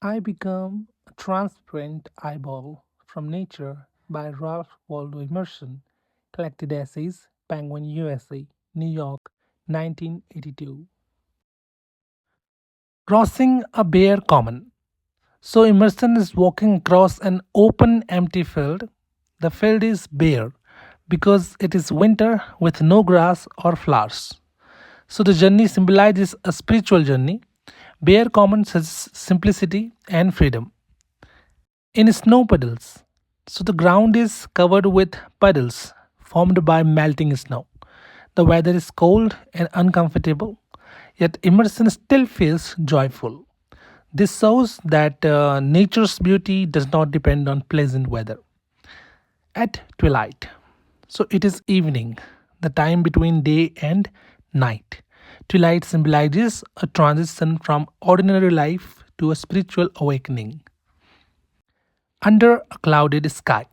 I Become a Transparent Eyeball from Nature by Ralph Waldo Emerson, collected essays, Penguin USA, New York, 1982. Crossing a bare common. So Emerson is walking across an open, empty field. The field is bare because it is winter with no grass or flowers. So the journey symbolizes a spiritual journey. Bare commons has simplicity and freedom. In snow puddles. So the ground is covered with puddles formed by melting snow. The weather is cold and uncomfortable, yet Emerson still feels joyful. This shows that nature's beauty does not depend on pleasant weather. At twilight. So it is evening, the time between day and night. Twilight symbolizes a transition from ordinary life to a spiritual awakening. Under a clouded sky.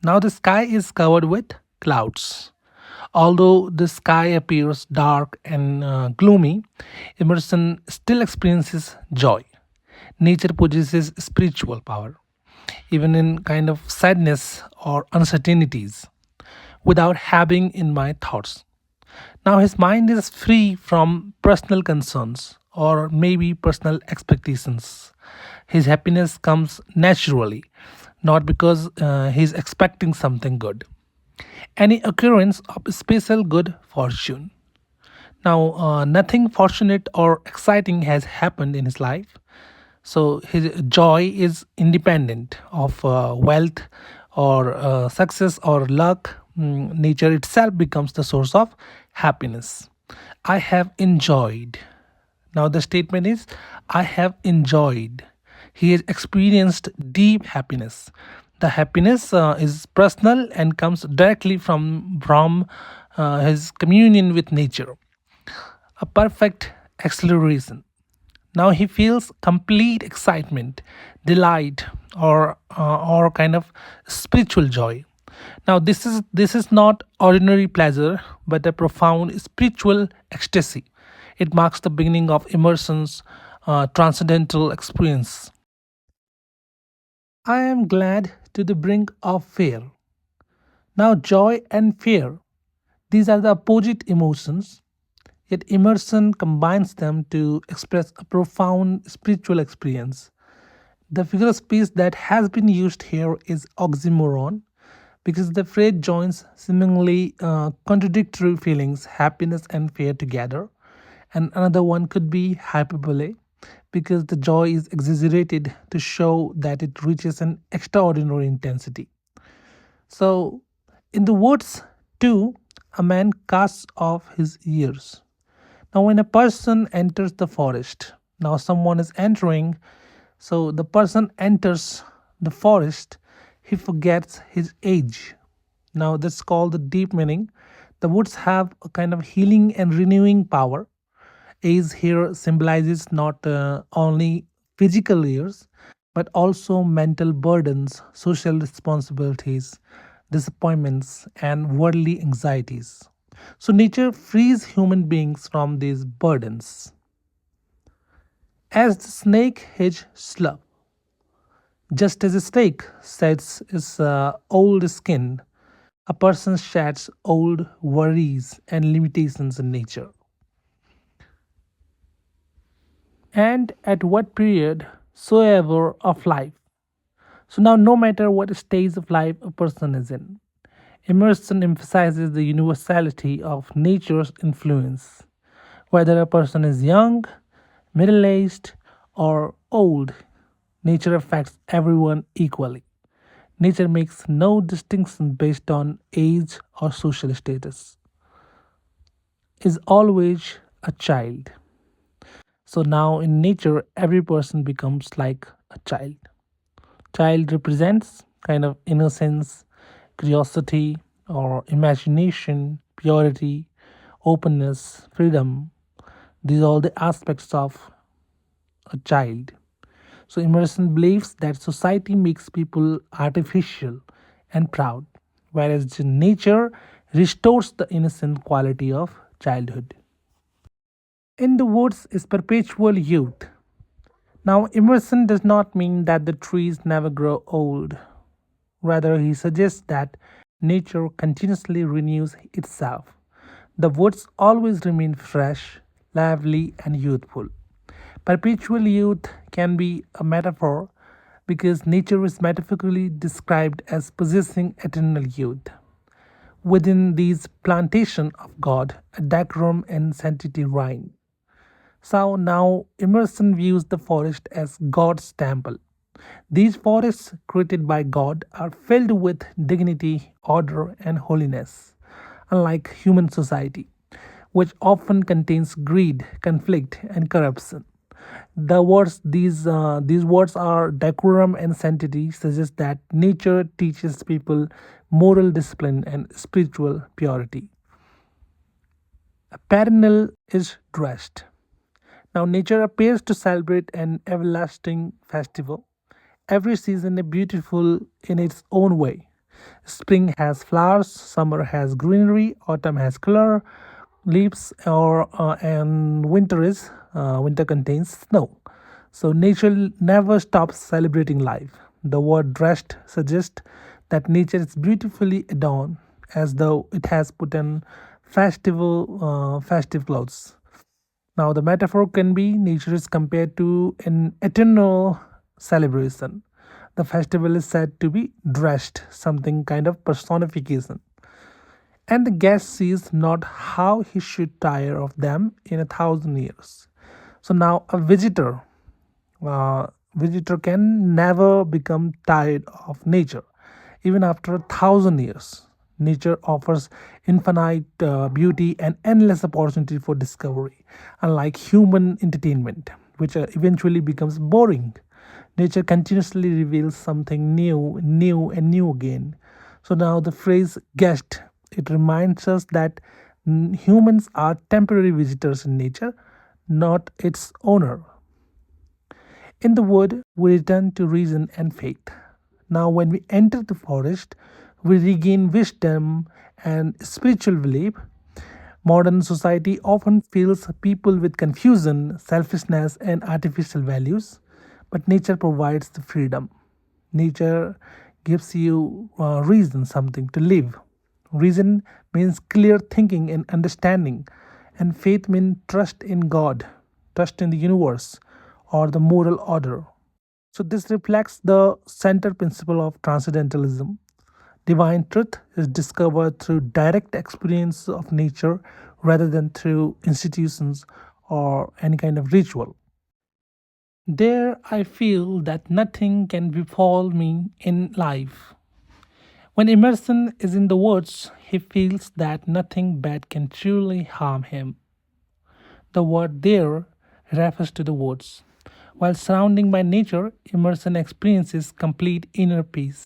Now the sky is covered with clouds. Although the sky appears dark and gloomy, Emerson still experiences joy. Nature possesses spiritual power, even in kind of sadness or uncertainties, without having in my thoughts. Now his mind is free from personal concerns or maybe personal expectations. His happiness comes naturally, not because he's expecting something good. Any occurrence of special good fortune. Now, nothing fortunate or exciting has happened in his life, so his joy is independent of wealth or success or luck. Nature itself becomes the source of happiness. I have enjoyed. Now, the statement is I have enjoyed. He has experienced deep happiness. The happiness is personal and comes directly from his communion with nature, a perfect acceleration. Now he feels complete excitement, delight, or kind of spiritual joy. Now this is not ordinary pleasure, but a profound spiritual ecstasy. It marks the beginning of Emerson's transcendental experience. I am glad to the brink of fear. Now joy and fear, these are the opposite emotions. Yet Emerson combines them to express a profound spiritual experience. The figure of speech that has been used here is oxymoron because the phrase joins seemingly contradictory feelings, happiness and fear together. And another one could be hyperbole because the joy is exaggerated to show that it reaches an extraordinary intensity. So, in the words, too, a man casts off his years. Now, when a person enters the forest, now someone is entering, so the person enters the forest, he forgets his age. Now, that's called the deep meaning. The woods have a kind of healing and renewing power. Age here symbolizes not only physical years, but also mental burdens, social responsibilities, disappointments, and worldly anxieties. So, nature frees human beings from these burdens. As the snake hedge slump, just as a snake sheds its old skin, a person sheds old worries and limitations in nature. And at what period soever of life. So now, no matter what stage of life a person is in, Emerson emphasizes the universality of nature's influence. Whether a person is young, middle aged, or old, nature affects everyone equally. Nature makes no distinction based on age or social status, is always a child. So now in nature, every person becomes like a child. Child represents kind of innocence, curiosity, or imagination, purity, openness, freedom. These are all the aspects of a child. So Emerson believes that society makes people artificial and proud, whereas nature restores the innocent quality of childhood. In the woods is perpetual youth. Now, Emerson does not mean that the trees never grow old. Rather, he suggests that nature continuously renews itself. The woods always remain fresh, lively, and youthful. Perpetual youth can be a metaphor because nature is metaphorically described as possessing eternal youth. Within these plantation of God, a decorum and sanctity reign. So now Emerson views the forest as God's temple. These forests created by God are filled with dignity, order, and holiness, unlike human society, which often contains greed, conflict, and corruption. These words are decorum and sanctity suggest that nature teaches people moral discipline and spiritual purity. A perennial is dressed. Now, nature appears to celebrate an everlasting festival. Every season is beautiful in its own way. Spring has flowers, summer has greenery, autumn has color, leaves, and winter contains snow. So nature never stops celebrating life. The word dressed suggests that nature is beautifully adorned, as though it has put on festive clothes. Now, the metaphor can be nature is compared to an eternal celebration. The festival is said to be dressed, something kind of personification. And the guest sees not how he should tire of them in 1,000 years. So now a visitor can never become tired of nature, even after 1,000 years. Nature offers infinite beauty and endless opportunity for discovery, unlike human entertainment, which eventually becomes boring. Nature continuously reveals something new, new, and new again. So now the phrase guest, it reminds us that humans are temporary visitors in nature, not its owner. In the wood, we return to reason and faith. Now, when we enter the forest, we regain wisdom and spiritual belief. Modern society often fills people with confusion, selfishness, and artificial values, but nature provides the freedom. Nature gives you reason, something to live. Reason means clear thinking and understanding, and faith means trust in God, trust in the universe, or the moral order. So, this reflects the center principle of Transcendentalism. Divine truth is discovered through direct experience of nature rather than through institutions or any kind of ritual. There, I feel that nothing can befall me in life. When Emerson is in the woods, he feels that nothing bad can truly harm him. The word there refers to the woods. While surrounded by nature, Emerson experiences complete inner peace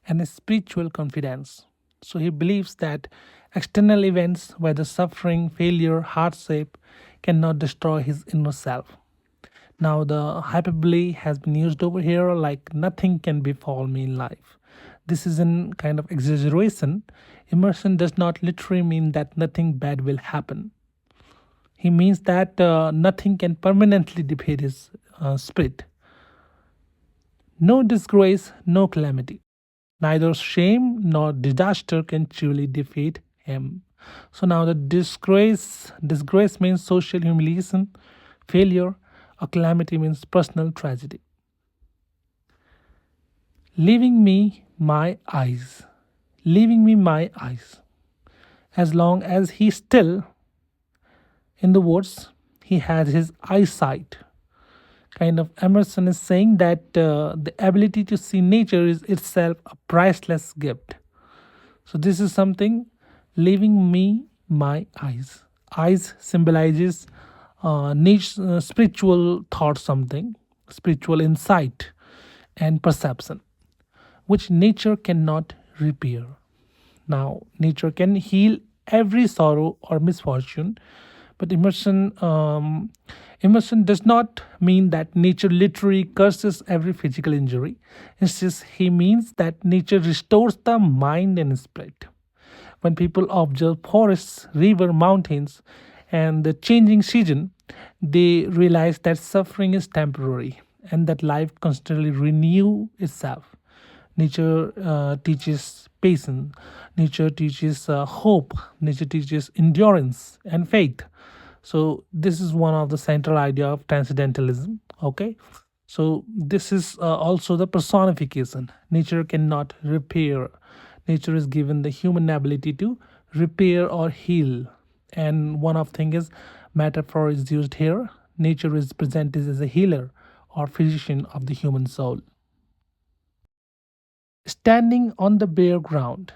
and a spiritual confidence. So he believes that external events, whether suffering, failure, hardship, cannot destroy his inner self. Now, the hyperbole has been used over here like nothing can befall me in life. This is a kind of exaggeration. Immersion does not literally mean that nothing bad will happen. He means that nothing can permanently defeat his spirit. No disgrace, no calamity. Neither shame nor disaster can truly defeat him. So now the disgrace means social humiliation, failure, or calamity means personal tragedy. Leaving me my eyes. Leaving me my eyes. As long as he's still in the woods, he has his eyesight. Kind of Emerson is saying that the ability to see nature is itself a priceless gift. So this is something leaving me my eyes. Eyes symbolizes niche spiritual thought, something spiritual insight and perception, which nature cannot repair. Now, nature can heal every sorrow or misfortune, but immersion does not mean that nature literally curses every physical injury. Instead, he means that nature restores the mind and spirit. When people observe forests, river, mountains, and the changing season, they realize that suffering is temporary and that life constantly renew itself. Nature teaches patience. Nature teaches hope. Nature teaches endurance and faith. So this is one of the central idea of transcendentalism. Okay, so this is also the personification. Nature cannot repair. Nature is given the human ability to repair or heal. And one of thing is metaphor is used here. Nature is presented as a healer or physician of the human soul. Standing on the bare ground.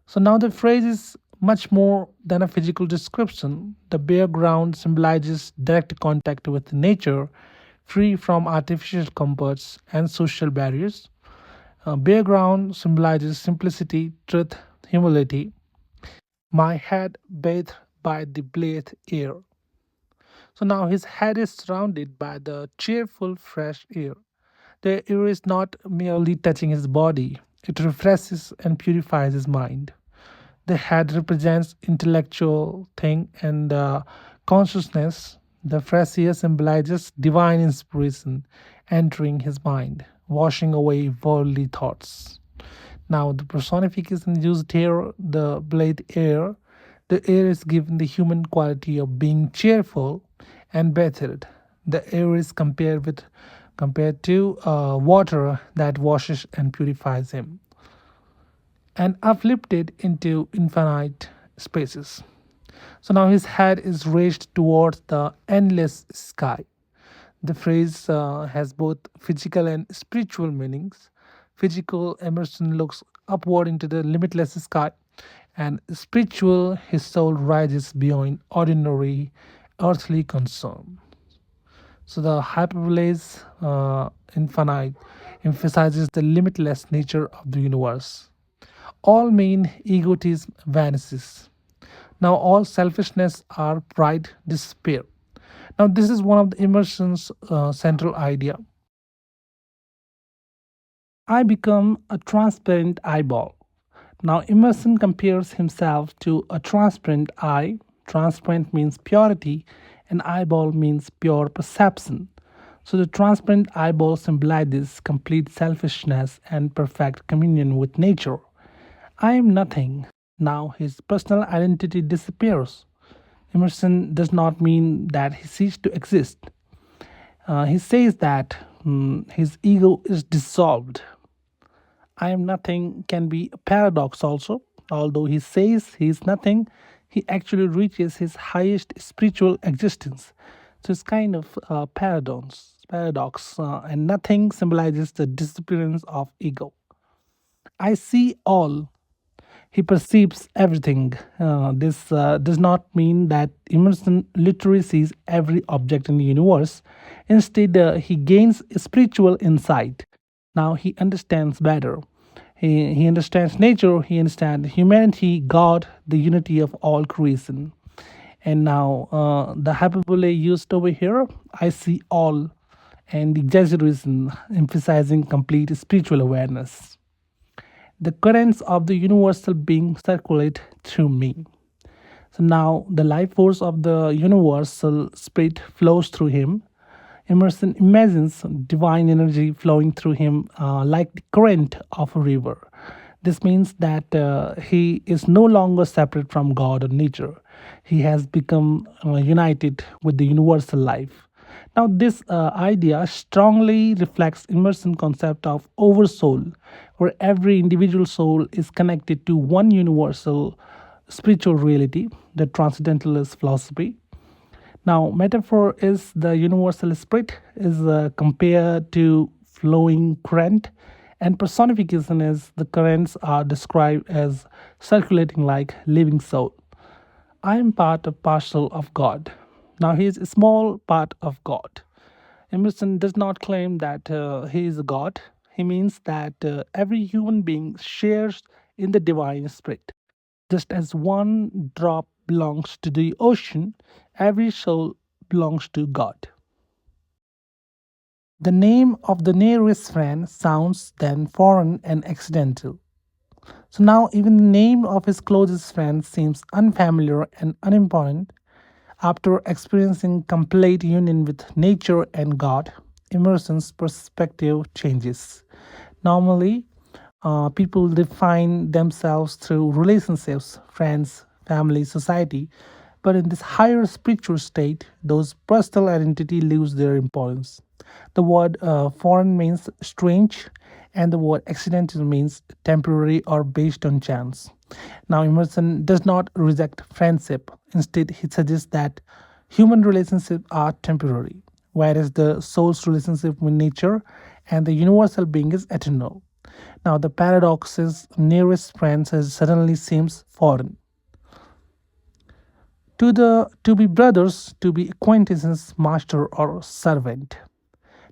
So now the phrase is much more than a physical description. The bare ground symbolizes direct contact with nature, free from artificial comforts and social barriers. Bare ground symbolizes simplicity, truth, humility. My head bathed by the blithe air. So now his head is surrounded by the cheerful, fresh air. The air is not merely touching his body, it refreshes and purifies his mind. The head represents intellectual thing and consciousness. The fresh air symbolizes divine inspiration entering his mind, washing away worldly thoughts. Now, the personification used here, the blade air. The air is given the human quality of being cheerful and bathed. The air is compared to water that washes and purifies him, and uplifted into infinite spaces. So now his head is raised towards the endless sky. The phrase has both physical and spiritual meanings. Physical, Emerson looks upward into the limitless sky, and spiritual, his soul rises beyond ordinary earthly concern. So the hyperboles infinite emphasizes the limitless nature of the universe. All mean egotism vanishes. Now all selfishness or pride disappear. Now this is one of the Emerson's central idea. I become a transparent eyeball. Now Emerson compares himself to a transparent eye. Transparent means purity, and eyeball means pure perception. So the transparent eyeball symbolizes complete selfishness and perfect communion with nature. I am nothing. Now his personal identity disappears. Emerson does not mean that he ceased to exist. He says that his ego is dissolved. I am nothing can be a paradox also. Although he says he is nothing, he actually reaches his highest spiritual existence. So it's kind of paradox, and nothing symbolizes the disappearance of ego. I see all. He perceives everything. This does not mean that Emerson literally sees every object in the universe. Instead, he gains spiritual insight. Now he understands better. He understands nature, he understands humanity, God, the unity of all creation. And now the hyperbole used over here, I see all, and exaggeration emphasizing complete spiritual awareness. The currents of the universal being circulate through me. So now the life force of the universal spirit flows through him. Emerson imagines divine energy flowing through him like the current of a river. This means that he is no longer separate from God or nature. He has become united with the universal life. Now, this idea strongly reflects Emerson's concept of oversoul, where every individual soul is connected to one universal spiritual reality, the Transcendentalist philosophy. Now, metaphor is the universal spirit is compared to flowing current, and personification is the currents are described as circulating like living soul. I am part of parcel of God. Now he is a small part of God. Emerson does not claim that he is a God. He means that every human being shares in the divine spirit. Just as one drop belongs to the ocean, every soul belongs to God. The name of the nearest friend sounds then foreign and accidental. So now even the name of his closest friend seems unfamiliar and unimportant. After experiencing complete union with nature and God, Emerson's perspective changes. Normally, people define themselves through relationships, friends, family, society. But in this higher spiritual state, those personal identity lose their importance. The word foreign means strange, and the word accidental means temporary or based on chance. Now, Emerson does not reject friendship. Instead, he suggests that human relationships are temporary, whereas the soul's relationship with nature and the universal being is eternal. Now, the paradox is nearest friends suddenly seems foreign. To be brothers, to be acquaintances, master or servant.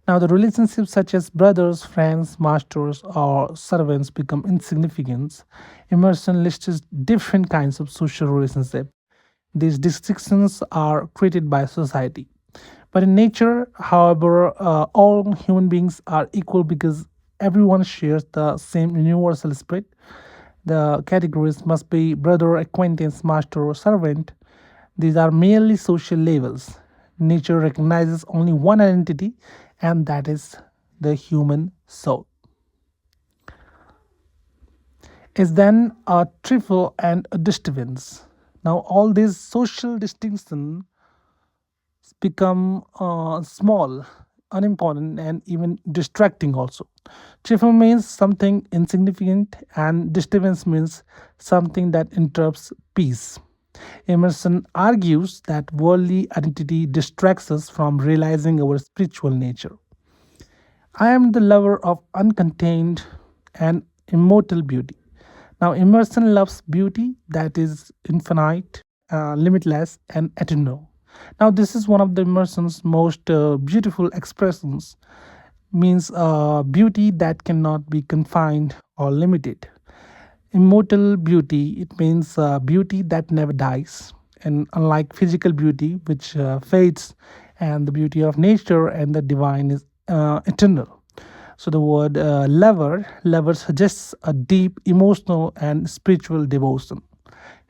Now, the relationships such as brothers, friends, masters, or servants become insignificant. Emerson lists different kinds of social relationships. These distinctions are created by society. But in nature, however, all human beings are equal because everyone shares the same universal spirit. The categories must be brother, acquaintance, master, or servant. These are merely social labels. Nature recognizes only one identity, and that is the human soul. Is then a trifle and a disturbance. Now, all these social distinctions become small, unimportant, and even distracting also. Trifle means something insignificant, and disturbance means something that interrupts peace. Emerson argues that worldly identity distracts us from realizing our spiritual nature. I am the lover of uncontained and immortal beauty. Now, Emerson loves beauty that is infinite, limitless, and eternal. Now, this is one of the Emerson's most beautiful expressions, means beauty that cannot be confined or limited. Immortal beauty, it means beauty that never dies. And unlike physical beauty, which fades, and the beauty of nature and the divine is eternal. So the word lover suggests a deep emotional and spiritual devotion.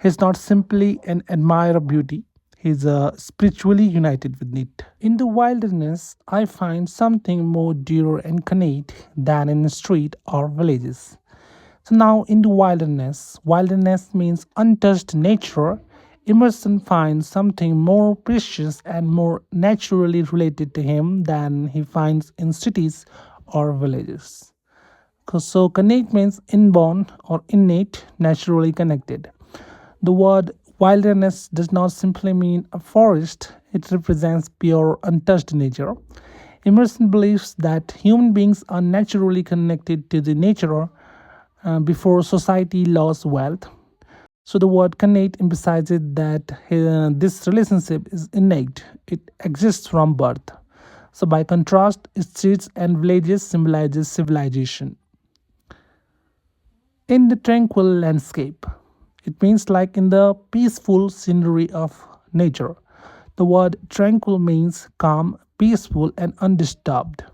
He's not simply an admirer of beauty, he's spiritually united with it. In the wilderness, I find something more dear and connect than in the street or villages. So now in the wilderness means untouched nature. Emerson finds something more precious and more naturally related to him than he finds in cities or villages. So connect means inborn or innate, naturally connected. The word wilderness does not simply mean a forest, it represents pure, untouched nature. Emerson believes that human beings are naturally connected to the nature before society lost wealth. So the word connect emphasizes that this relationship is innate, it exists from birth. So by contrast, streets and villages symbolizes civilization. In the tranquil landscape, it means like in the peaceful scenery of nature. The word tranquil means calm, peaceful, and undisturbed.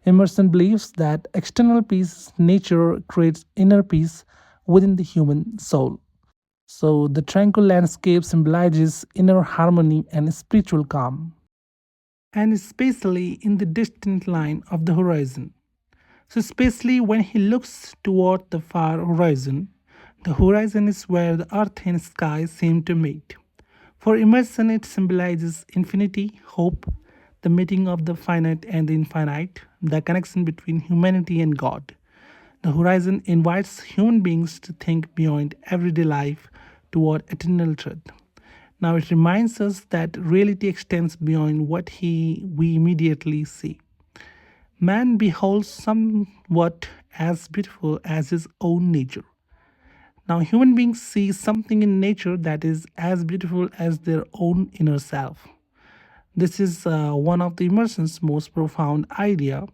Emerson believes that external peace, nature creates inner peace within the human soul. So the tranquil landscape symbolizes inner harmony and spiritual calm, and especially in the distant line of the horizon. So, especially when he looks toward the far horizon, the horizon is where the earth and sky seem to meet. For Emerson, it symbolizes infinity, hope, the meeting of the finite and the infinite, the connection between humanity and God. The horizon invites human beings to think beyond everyday life toward eternal truth. Now, it reminds us that reality extends beyond what we immediately see. Man beholds somewhat as beautiful as his own nature. Now, human beings see something in nature that is as beautiful as their own inner self. This is one of the Emerson's most profound idea.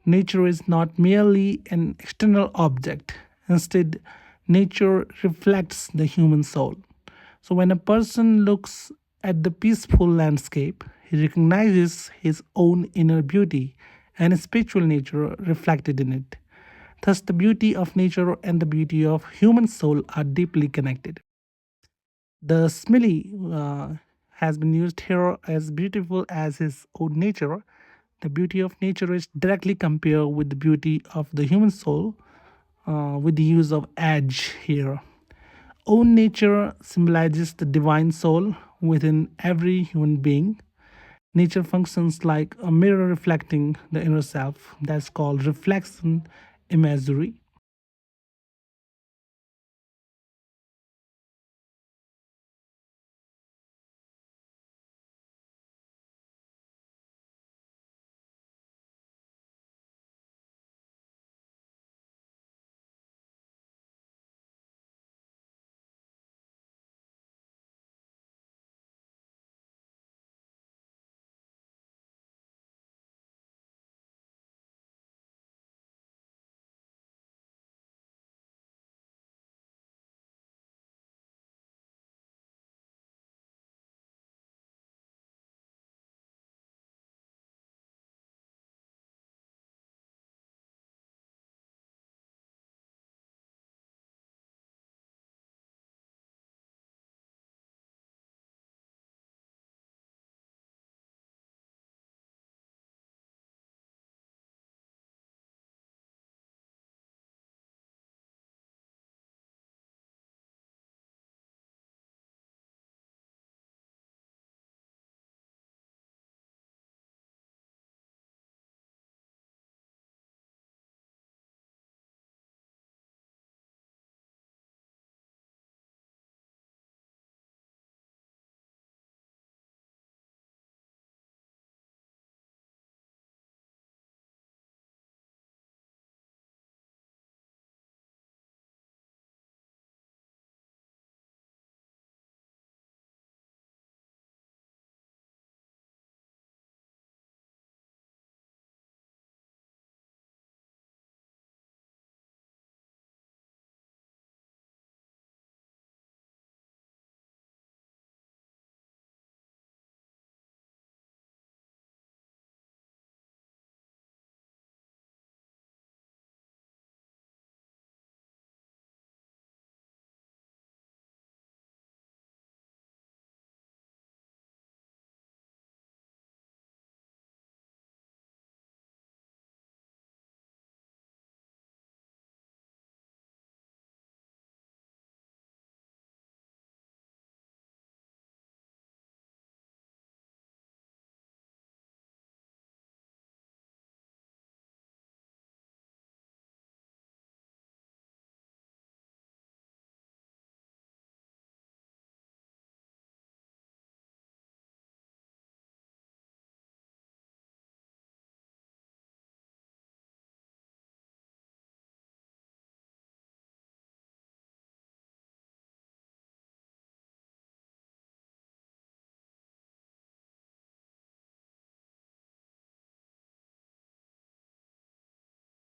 Nature is not merely an external object. Instead, nature reflects the human soul. So when a person looks at the peaceful landscape, he recognizes his own inner beauty and spiritual nature reflected in it. Thus, the beauty of nature and the beauty of human soul are deeply connected. The simile has been used here as beautiful as his own nature. The beauty of nature is directly compared with the beauty of the human soul, with the use of edge here. Own nature symbolizes the divine soul within every human being. Nature functions like a mirror reflecting the inner self. That's called reflection imagery.